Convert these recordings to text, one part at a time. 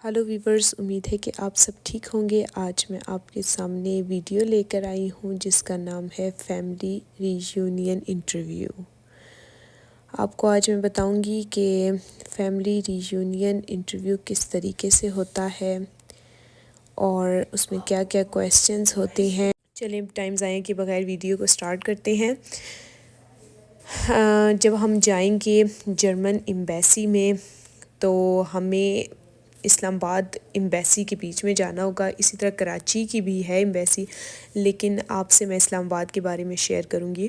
Hello viewers, امید ہے کہ آپ سب ٹھیک ہوں گے۔ آج میں آپ کے سامنے ویڈیو لے کر آئی ہوں جس کا نام ہے فیملی ری یونین انٹرویو۔ آپ کو آج میں بتاؤں گی کہ فیملی ری یونین انٹرویو کس طریقے سے ہوتا ہے اور اس میں کیا کیا کویسچنز ہوتے ہیں۔ چلیں ٹائم ضائع کے بغیر ویڈیو کو سٹارٹ کرتے ہیں۔ جب ہم جائیں گے جرمن ایمبیسی میں تو ہمیں اسلام آباد ایمبیسی کے بیچ میں جانا ہوگا، اسی طرح کراچی کی بھی ہے ایمبیسی، لیکن آپ سے میں اسلام آباد کے بارے میں شیئر کروں گی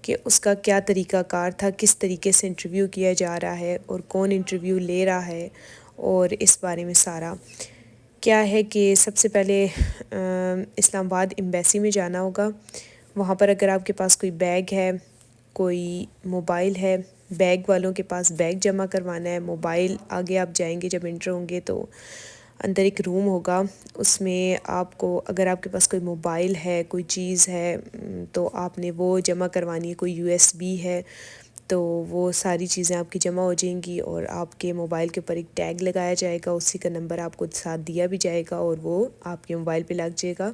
کہ اس کا کیا طریقہ کار تھا، کس طریقے سے انٹرویو کیا جا رہا ہے اور کون انٹرویو لے رہا ہے، اور اس بارے میں سارا کیا ہے کہ سب سے پہلے اسلام آباد ایمبیسی میں جانا ہوگا۔ وہاں پر اگر آپ کے پاس کوئی بیگ ہے، کوئی موبائل ہے، بیگ والوں کے پاس بیگ جمع کروانا ہے، موبائل آگے آپ جائیں گے جب انٹر ہوں گے تو اندر ایک روم ہوگا، اس میں آپ کو اگر آپ کے پاس کوئی موبائل ہے، کوئی چیز ہے تو آپ نے وہ جمع کروانی ہے، کوئی یو ایس بی ہے تو وہ ساری چیزیں آپ کی جمع ہو جائیں گی اور آپ کے موبائل کے اوپر ایک ٹیگ لگایا جائے گا، اسی کا نمبر آپ کو ساتھ دیا بھی جائے گا اور وہ آپ کے موبائل پہ لگ جائے گا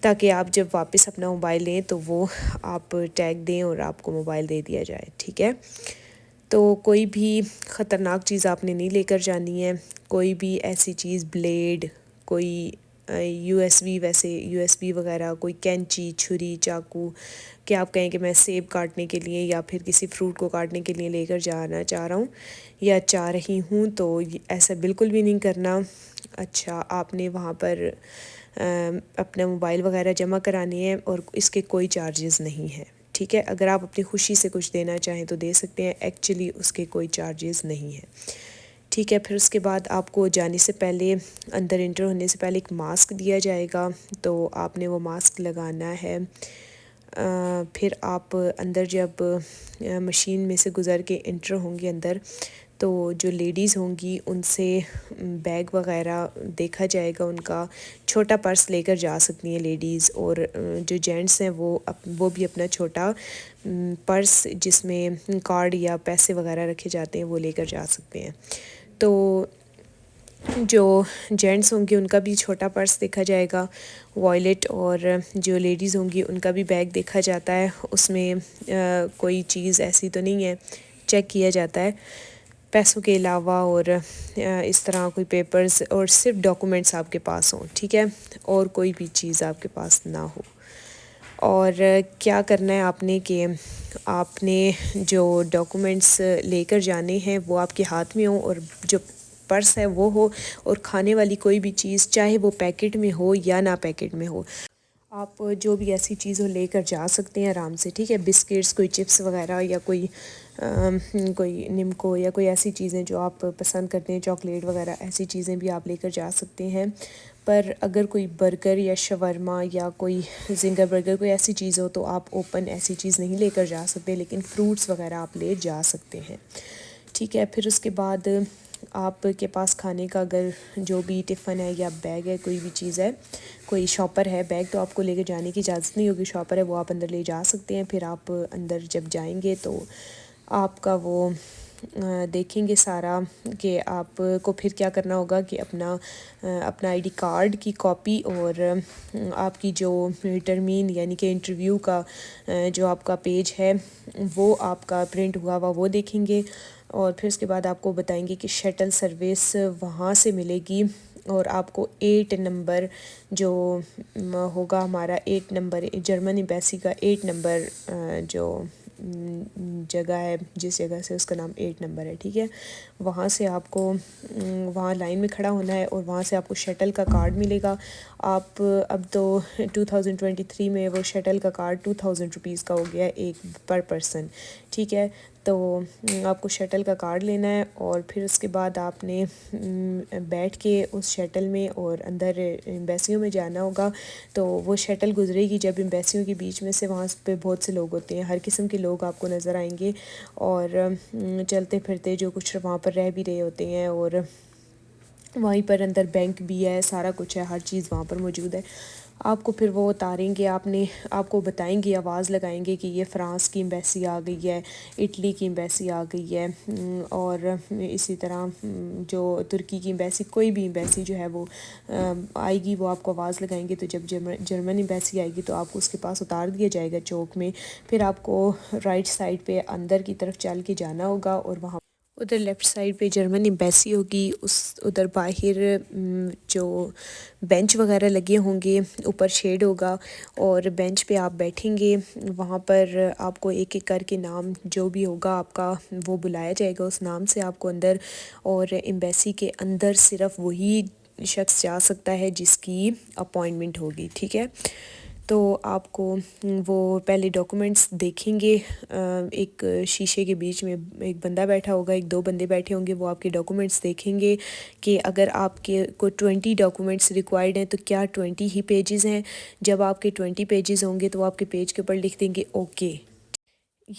تاکہ آپ جب واپس اپنا موبائل لیں تو وہ آپ ٹیگ دیں اور آپ کو موبائل دے دیا جائے، ٹھیک ہے۔ تو کوئی بھی خطرناک چیز آپ نے نہیں لے کر جانی ہے، کوئی بھی ایسی چیز بلیڈ، کوئی یو ایس بی وغیرہ، کوئی کینچی، چھری، چاقو کہ آپ کہیں کہ میں سیب کاٹنے کے لیے یا پھر کسی فروٹ کو کاٹنے کے لیے لے کر جانا چاہ رہا ہوں یا چاہ رہی ہوں، تو ایسا بالکل بھی نہیں کرنا۔ اچھا، آپ نے وہاں پر اپنا موبائل وغیرہ جمع کرانے ہیں اور اس کے کوئی چارجز نہیں ہیں، ٹھیک ہے۔ اگر آپ اپنی خوشی سے کچھ دینا چاہیں تو دے سکتے ہیں، ایکچولی اس کے کوئی چارجز نہیں ہیں، ٹھیک ہے۔ پھر اس کے بعد آپ کو جانے سے پہلے، اندر انٹر ہونے سے پہلے ایک ماسک دیا جائے گا تو آپ نے وہ ماسک لگانا ہے۔ پھر آپ اندر جب مشین میں سے گزر کے انٹر ہوں گے اندر تو جو لیڈیز ہوں گی ان سے بیگ وغیرہ دیکھا جائے گا، ان کا چھوٹا پرس لے کر جا سکتی ہیں لیڈیز، اور جو جینٹس ہیں وہ بھی اپنا چھوٹا پرس جس میں کارڈ یا پیسے وغیرہ رکھے جاتے ہیں وہ لے کر جا سکتے ہیں۔ تو جو جینٹس ہوں گے ان کا بھی چھوٹا پرس دیکھا جائے گا، وائلٹ، اور جو لیڈیز ہوں گی ان کا بھی بیگ دیکھا جاتا ہے، اس میں کوئی چیز ایسی تو نہیں ہے، چیک کیا جاتا ہے پیسوں کے علاوہ، اور اس طرح کوئی پیپرز اور صرف ڈاکومنٹس آپ کے پاس ہوں، ٹھیک ہے، اور کوئی بھی چیز آپ کے پاس نہ ہو۔ اور کیا کرنا ہے آپ نے کہ آپ نے جو ڈاکومنٹس لے کر جانے ہیں وہ آپ کے ہاتھ میں ہوں، اور جو پرس ہے وہ ہو، اور کھانے والی کوئی بھی چیز چاہے وہ پیکٹ میں ہو یا نہ پیکٹ میں ہو، آپ جو بھی ایسی چیز ہو لے کر جا سکتے ہیں آرام سے، ٹھیک ہے۔ بسکٹس، کوئی چپس وغیرہ یا کوئی نمکو یا کوئی ایسی چیزیں جو آپ پسند کرتے ہیں، چاکلیٹ وغیرہ، ایسی چیزیں بھی آپ لے کر جا سکتے ہیں۔ پر اگر کوئی برگر یا شاورما یا کوئی زنگر برگر کوئی ایسی چیز ہو تو آپ اوپن ایسی چیز نہیں لے کر جا سکتے، لیکن فروٹس وغیرہ آپ لے جا سکتے ہیں، ٹھیک ہے۔ پھر اس کے بعد آپ کے پاس کھانے کا اگر جو بھی ٹفن ہے یا بیگ ہے، کوئی بھی چیز ہے، کوئی شاپر ہے، بیگ تو آپ کو لے کے جانے کی اجازت نہیں ہوگی، شاپر ہے وہ آپ اندر لے جا سکتے ہیں۔ پھر آپ اندر جب جائیں گے تو آپ کا وہ دیکھیں گے سارا کہ آپ کو پھر کیا کرنا ہوگا کہ اپنا آئی ڈی کارڈ کی کاپی اور آپ کی جو ٹرمین یعنی کہ انٹرویو کا جو آپ کا پیج ہے وہ آپ کا پرنٹ ہوا ہوا وہ دیکھیں گے، اور پھر اس کے بعد آپ کو بتائیں گے کہ شٹل سروس وہاں سے ملے گی، اور آپ کو 8 نمبر جو ہوگا ہمارا 8 نمبر جرمن ایمبیسی کا 8 نمبر جو جگہ ہے، جس جگہ سے اس کا نام 8 نمبر ہے، ٹھیک ہے، وہاں سے آپ کو وہاں لائن میں کھڑا ہونا ہے اور وہاں سے آپ کو شٹل کا کارڈ ملے گا۔ آپ اب تو 2023 میں وہ شٹل کا کارڈ 2000 روپیز کا ہو گیا ہے ایک پر پرسن، ٹھیک ہے۔ تو آپ کو شٹل کا کارڈ لینا ہے اور پھر اس کے بعد آپ نے بیٹھ کے اس شٹل میں اور اندر ایمبیسیوں میں جانا ہوگا، تو وہ شٹل گزرے گی جب ایمبیسیوں کے بیچ میں سے، وہاں پہ بہت سے لوگ ہوتے ہیں، ہر قسم کے لوگ آپ کو نظر آئیں گے، اور چلتے پھرتے جو کچھ وہاں پر رہ بھی رہے ہوتے ہیں، اور وہیں پر اندر بینک بھی ہے، سارا کچھ ہے، ہر چیز وہاں پر موجود ہے۔ آپ کو پھر وہ اتاریں گے، آپ کو بتائیں گے، آواز لگائیں گے کہ یہ فرانس کی ایمبیسی آ گئی ہے، اٹلی کی ایمبیسی آ گئی ہے، اور اسی طرح جو ترکی کی ایمبیسی، کوئی بھی ایمبیسی جو ہے وہ آئے گی، وہ آپ کو آواز لگائیں گے۔ تو جب جرمن ایمبیسی آئے گی تو آپ کو اس کے پاس اتار دیا جائے گا چوک میں۔ پھر آپ کو رائٹ سائڈ پہ اندر کی طرف چل کے جانا ہوگا، اور وہاں ادھر لیفٹ سائڈ پہ جرمن ایمبیسی ہوگی، ادھر باہر جو بینچ وغیرہ لگے ہوں گے، اوپر شیڈ ہوگا، اور بینچ پہ آپ بیٹھیں گے۔ وہاں پر آپ کو ایک ایک کر کے نام جو بھی ہوگا آپ کا وہ بلایا جائے گا، اس نام سے آپ کو اندر، اور ایمبیسی کے اندر صرف وہی شخص جا سکتا ہے جس کی اپوائنٹمنٹ ہوگی، ٹھیک ہے۔ تو آپ کو وہ پہلے ڈاکومنٹس دیکھیں گے، ایک شیشے کے بیچ میں ایک بندہ بیٹھا ہوگا، ایک دو بندے بیٹھے ہوں گے، وہ آپ کے ڈاکومنٹس دیکھیں گے کہ اگر آپ کے کو 20 ڈاکومنٹس ریکوائرڈ ہیں تو کیا 20 ہی پیجز ہیں۔ جب آپ کے 20 پیجز ہوں گے تو آپ کے پیج کے اوپر لکھ دیں گے اوکے،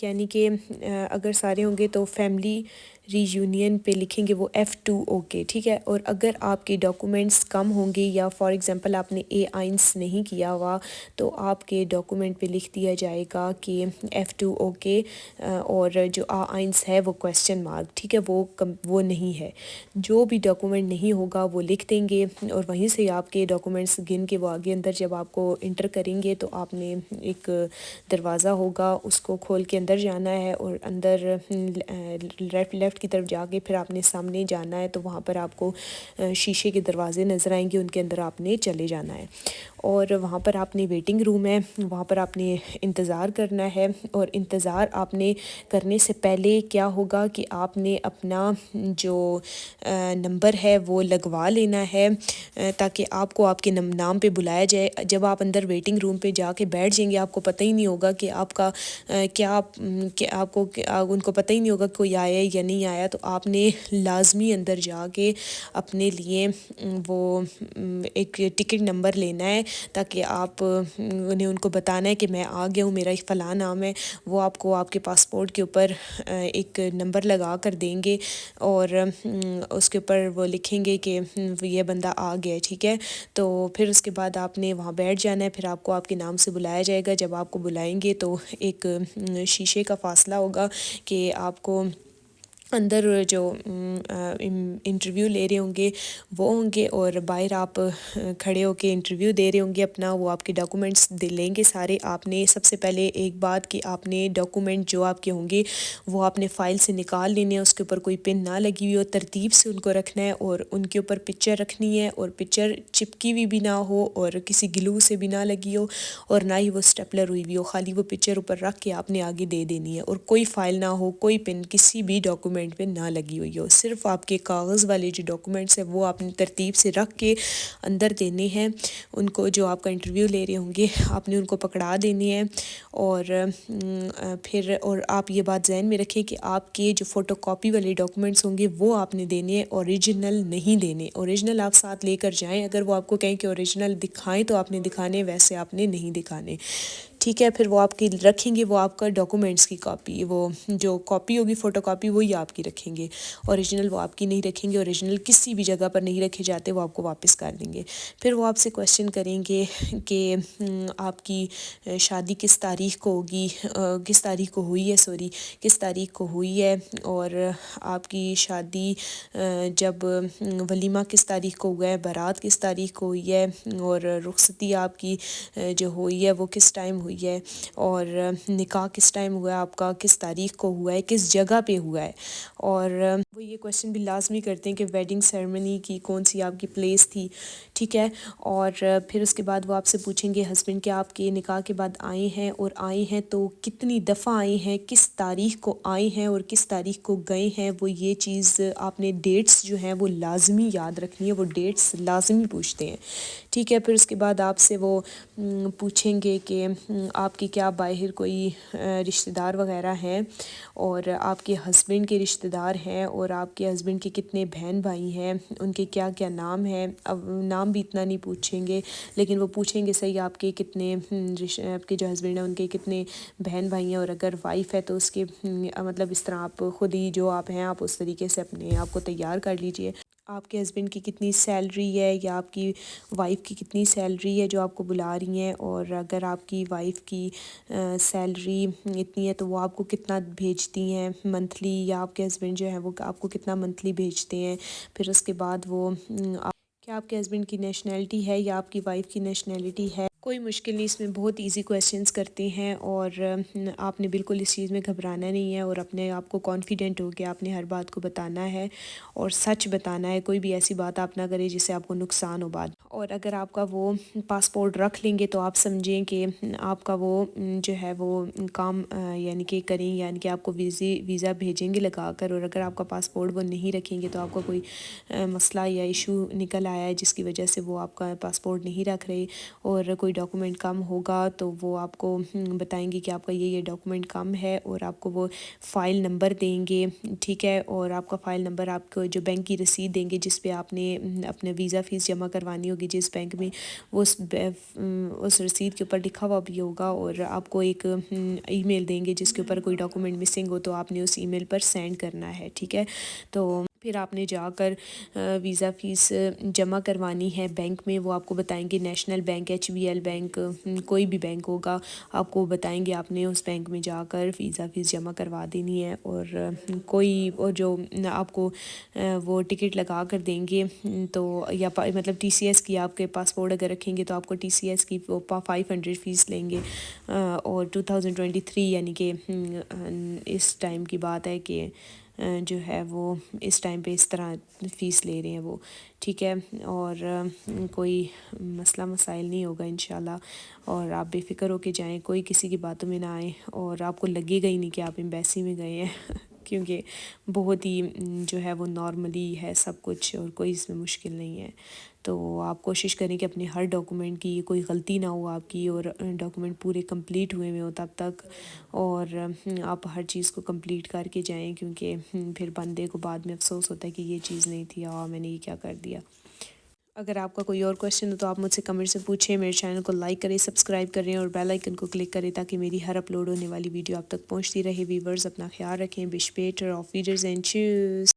یعنی کہ اگر سارے ہوں گے تو فیملی ری یونین پہ لکھیں گے وہ F2 اوکے، ٹھیک ہے۔ اور اگر آپ کے ڈاکومنٹس کم ہوں گے، یا فار ایگزامپل آپ نے A1 نہیں کیا ہوا، تو آپ کے ڈاکومنٹ پہ لکھ دیا جائے گا کہ F2 اوکے، اور جو A1 ہے وہ کویسچن مارک، ٹھیک ہے، وہ نہیں ہے۔ جو بھی ڈاکومنٹ نہیں ہوگا وہ لکھ دیں گے، اور وہیں سے آپ کے ڈاکومنٹس گن کے وہ آگے اندر جب آپ کو انٹر کریں گے تو آپ نے ایک دروازہ ہوگا، اس کو کھول کے اندر جانا ہے، اور اندر لیفٹ کی طرف جا کے پھر آپ نے سامنے جانا ہے، تو وہاں پر آپ کو شیشے کے دروازے نظر آئیں گے، ان کے اندر آپ نے چلے جانا ہے، اور وہاں پر آپ نے ویٹنگ روم ہے، وہاں پر آپ نے انتظار کرنا ہے۔ اور انتظار آپ نے کرنے سے پہلے کیا ہوگا کہ آپ نے اپنا جو نمبر ہے وہ لگوا لینا ہے، تاکہ آپ کو آپ کے نام پہ بلایا جائے۔ جب آپ اندر ویٹنگ روم پہ جا کے بیٹھ جائیں گے، آپ کو پتہ ہی نہیں ہوگا کہ آپ کا آپ کو ان کو پتہ ہی نہیں ہوگا کوئی آیا یا نہیں آیا، تو آپ نے لازمی اندر جا کے اپنے لیے وہ ایک ٹکٹ نمبر لینا ہے، تاکہ آپ ان کو بتانا ہے کہ میں آ گیا ہوں، میرا ایک فلاں نام ہے۔ وہ آپ کو آپ کے پاسپورٹ کے اوپر ایک نمبر لگا کر دیں گے، اور اس کے اوپر وہ لکھیں گے کہ یہ بندہ آ گیا ہے، ٹھیک ہے۔ تو پھر اس کے بعد آپ نے وہاں بیٹھ جانا ہے، پھر آپ کو آپ کے نام سے بلایا جائے گا۔ جب آپ کو بلائیں گے تو ایک شیشے کا فاصلہ ہوگا کہ آپ کو اندر جو انٹرویو لے رہے ہوں گے وہ ہوں گے، اور باہر آپ کھڑے ہو کے انٹرویو دے رہے ہوں گے اپنا، وہ آپ کے ڈاکومنٹس لیں گے سارے۔ آپ نے سب سے پہلے ایک بات کہ آپ نے ڈاکومنٹ جو آپ کے ہوں گے وہ آپ نے فائل سے نکال لینے ہیں، اس کے اوپر کوئی پن نہ لگی ہوئی ہو، ترتیب سے ان کو رکھنا ہے، اور ان کے اوپر پکچر رکھنی ہے، اور پکچر چپکی ہوئی بھی نہ ہو، اور کسی گلو سے بھی نہ لگی ہو، اور نہ ہی وہ اسٹیپلر ہوئی بھی ہو، خالی وہ پکچر اوپر رکھ کے آپ نے آگے دے دینی ہے، اور کوئی فائل نہ ہو، کوئی پن کسی بھی ڈاکومنٹ پہ نہ لگی ہوئی ہو، صرف آپ کے کاغذ والے جو ڈاکومنٹس ہیں وہ آپ نے ترتیب سے رکھ کے اندر دینے ہیں ان کو، جو آپ کا انٹرویو لے رہے ہوں گے آپ نے ان کو پکڑا دینی ہے۔ اور پھر آپ یہ بات ذہن میں رکھیں کہ آپ کے جو فوٹو کاپی والے ڈاکومنٹس ہوں گے وہ آپ نے دینے ہیں، اوریجنل نہیں دینے۔ اوریجنل آپ ساتھ لے کر جائیں، اگر وہ آپ کو کہیں کہ اوریجنل دکھائیں تو آپ نے دکھانے، ویسے آپ نے نہیں دکھانے، ٹھیک ہے۔ پھر وہ آپ کی رکھیں گے، وہ آپ کا ڈاکومنٹس کی کاپی، وہ جو کاپی ہوگی فوٹو کاپی وہی آپ کی رکھیں گے، اوریجنل وہ آپ کی نہیں رکھیں گے، اوریجنل کسی بھی جگہ پر نہیں رکھے جاتے، وہ آپ کو واپس کر دیں گے۔ پھر وہ آپ سے کویسچن کریں گے کہ آپ کی شادی کس تاریخ کو ہوگی، کس تاریخ کو ہوئی ہے، کس تاریخ کو ہوئی ہے، اور آپ کی شادی جب ولیمہ کس تاریخ کو ہوا ہے، بارات کس تاریخ کو ہوئی ہے، اور رخصتی آپ کی جو ہوئی ہے وہ کس ٹائم ہوئی ہے، اور نکاح کس ٹائم ہوا ہے آپ کا، کس تاریخ کو ہوا ہے، کس جگہ پہ ہوا ہے۔ اور وہ یہ کویسچن بھی لازمی کرتے ہیں کہ ویڈنگ سیرمنی کی کون سی آپ کی پلیس تھی، ٹھیک ہے۔ اور پھر اس کے بعد وہ آپ سے پوچھیں گے ہسبینڈ کیا آپ کے نکاح کے بعد آئے ہیں، اور آئے ہیں تو کتنی دفعہ آئے ہیں، کس تاریخ کو آئے ہیں، اور کس تاریخ کو گئے ہیں، وہ یہ چیز آپ نے ڈیٹس جو ہیں وہ لازمی یاد رکھنی ہے، وہ ڈیٹس لازمی پوچھتے ہیں، ٹھیک ہے۔ پھر اس کے بعد آپ سے وہ پوچھیں گے کہ آپ کے کیا باہر کوئی رشتہ دار وغیرہ ہیں، اور آپ کے ہسبینڈ کے رشتہ دار ہیں، اور آپ کے ہسبینڈ کے کتنے بہن بھائی ہیں، ان کے کیا کیا نام ہیں۔ اب نام بھی اتنا نہیں پوچھیں گے، لیکن وہ پوچھیں گے صحیح آپ کے کتنے آپ کے جو ہسبینڈ ہیں ان کے کتنے بہن بھائی ہیں، اور اگر وائف ہے تو اس کے مطلب اس طرح آپ خود ہی جو آپ ہیں آپ اس طریقے سے اپنے آپ کو تیار کر لیجئے۔ آپ کے ہسبینڈ کی کتنی سیلری ہے یا آپ کی وائف کی کتنی سیلری ہے جو آپ کو بلا رہی ہیں، اور اگر آپ کی وائف کی سیلری اتنی ہے تو وہ آپ کو کتنا بھیجتی ہیں منتھلی، یا آپ کے ہسبینڈ جو ہیں وہ آپ کو کتنا منتھلی بھیجتے ہیں. پھر اس کے بعد وہ کیا آپ کے ہسبینڈ کی نیشنلٹی ہے یا آپ کی وائف کی نیشنلٹی ہے. کوئی مشکل نہیں، اس میں بہت ایزی کویسچنس کرتے ہیں، اور آپ نے بالکل اس چیز میں گھبرانا نہیں ہے، اور اپنے آپ کو کانفیڈنٹ ہو کے آپ نے ہر بات کو بتانا ہے اور سچ بتانا ہے. کوئی بھی ایسی بات آپ نہ کریں جس سے آپ کو نقصان ہو بعد. اور اگر آپ کا وہ پاسپورٹ رکھ لیں گے تو آپ سمجھیں کہ آپ کا وہ جو ہے وہ کام یعنی کہ کریں، یعنی کہ آپ کو ویزا بھیجیں گے لگا کر. اور اگر آپ کا پاسپورٹ وہ نہیں رکھیں گے تو آپ کا کوئی مسئلہ یا ایشو نکل آیا ہے جس کی وجہ سے وہ آپ کا پاسپورٹ نہیں رکھ رہے، اور کوئی ڈاکومنٹ کم ہوگا تو وہ آپ کو بتائیں گے کہ آپ کا یہ ڈاکومنٹ کم ہے، اور آپ کو وہ فائل نمبر دیں گے. ٹھیک ہے، اور آپ کا فائل نمبر آپ کو جو بینک کی رسید دیں گے جس پہ آپ نے اپنے ویزا فیس جمع کروانی ہوگی جس بینک میں، وہ اس رسید کے اوپر لکھا ہوا بھی ہوگا، اور آپ کو ایک ای میل دیں گے جس کے اوپر کوئی ڈاکومنٹ مسنگ ہو تو آپ نے اس ای میل پر سینڈ کرنا ہے. ٹھیک ہے، تو پھر آپ نے جا کر ویزا فیس جمع کروانی ہے بینک میں. وہ آپ کو بتائیں گے national bank, H B L bank, کوئی بھی بینک ہوگا آپ کو بتائیں گے. آپ نے اس بینک میں جا کر ویزا فیس جمع کروا دینی ہے، اور کوئی جو آپ کو وہ ٹکٹ لگا کر دیں گے تو، یا مطلب ٹی سی ایس کی آپ کے پاسپورٹ اگر رکھیں گے تو آپ کو ٹی سی ایس کی 500 فیس لیں گے. اور 2023 یعنی کہ اس ٹائم کی بات ہے کہ جو ہے وہ اس ٹائم پہ اس طرح فیس لے رہے ہیں وہ. ٹھیک ہے، اور کوئی مسئلہ مسائل نہیں ہوگا انشاءاللہ، اور آپ بے فکر ہو کے جائیں، کوئی کسی کی باتوں میں نہ آئیں، اور آپ کو لگے گا ہی نہیں کہ آپ ایمبیسی میں گئے ہیں کیونکہ بہت ہی جو ہے وہ نارملی ہے سب کچھ، اور کوئی اس میں مشکل نہیں ہے. تو آپ کوشش کریں کہ اپنے ہر ڈاکومنٹ کی کوئی غلطی نہ ہو آپ کی، اور ڈاکومنٹ پورے کمپلیٹ ہوئے ہو تب تک، اور آپ ہر چیز کو کمپلیٹ کر کے جائیں، کیونکہ پھر بندے کو بعد میں افسوس ہوتا ہے کہ یہ چیز نہیں تھی، میں نے یہ کیا کر دیا. اگر آپ کا کوئی اور کویشچن ہو تو آپ مجھ سے کمنٹ سے پوچھیں. میرے چینل کو لائک کریں، سبسکرائب کریں، اور بیل آئیکن کو کلک کریں تاکہ میری ہر اپلوڈ ہونے والی ویڈیو آپ تک پہنچتی رہے. ویورز اپنا خیال رکھیں. Bush better of waders and choose.